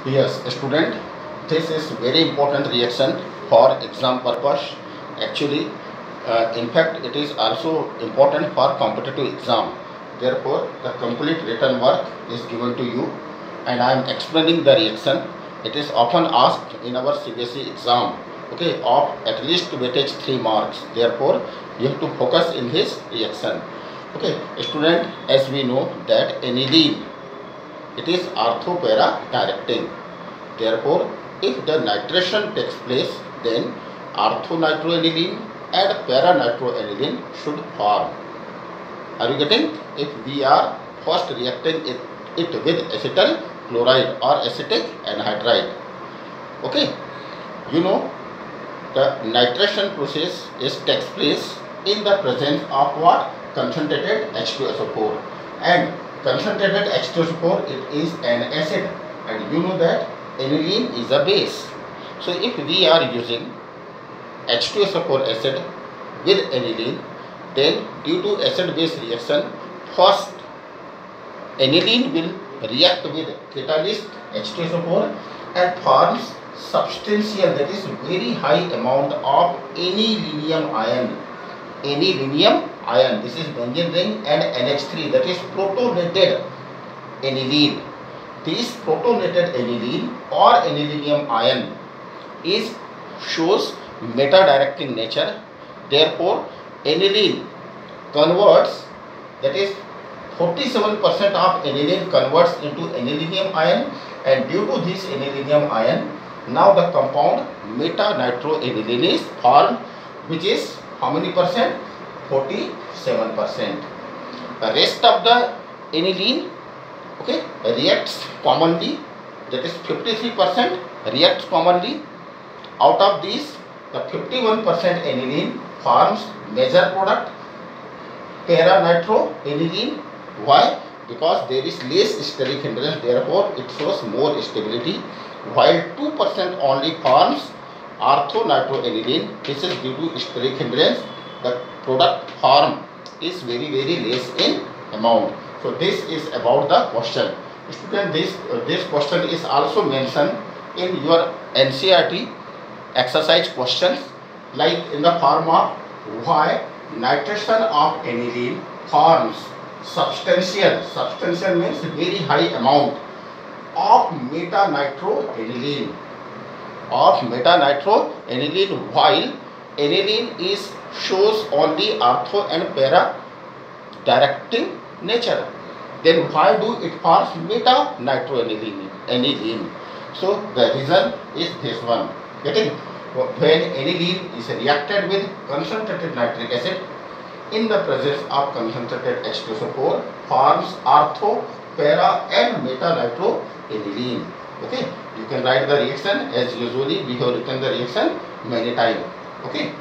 Yes, student, this is very important reaction for exam purpose. Actually, in fact, it is also important for competitive exam. Therefore, the complete written work is given to you, and I am explaining the reaction. It is often asked in our CBSE exam, okay, of at least weightage 3 marks. Therefore, you have to focus in this reaction. Okay, student, as we know that aniline, it is ortho-para directing. Therefore, if the nitration takes place, then orthonitroaniline and para-nitroaniline should form. Are you getting? If we are first reacting it with acetyl chloride or acetic anhydride. Okay, you know the nitration process takes place in the presence of what? Concentrated H2SO4, and concentrated H2SO4, it is an acid, and you know that aniline is a base. So if we are using H2SO4 acid with aniline, then due to acid base reaction, first aniline will react with catalyst H2SO4 and forms substantial, that is very high amount of aniline ion. Aniline ion, this is benzene ring, and NH3, that is protonated aniline. This protonated aniline or aniline ion shows meta-directing nature. Therefore, aniline converts, that is 47% of aniline converts into aniline ion, and due to this aniline ion, now the compound meta-nitroaniline is formed, which is how many percent? 47%. The rest of the aniline, okay, reacts commonly, that is 53% reacts commonly. Out of these, the 51% aniline forms major product para-nitroaniline. Why? Because there is less steric hindrance, therefore it shows more stability, while 2% only forms orthonitroaniline. This is due to steric hindrance. The product form is very less in amount. So this is about the question. Student, this question is also mentioned in your NCERT exercise questions, like in the form of why nitration of aniline forms substantial means very high amount of meta-nitroaniline while aniline shows only ortho and para directing nature. Then why do it forms meta-nitroaniline? So the reason is this one. Getting? When aniline is reacted with concentrated nitric acid in the presence of concentrated H2SO4, forms ortho, para and meta-nitroaniline. Okay, you can write the reaction as usually we have written the reaction many times. Okay.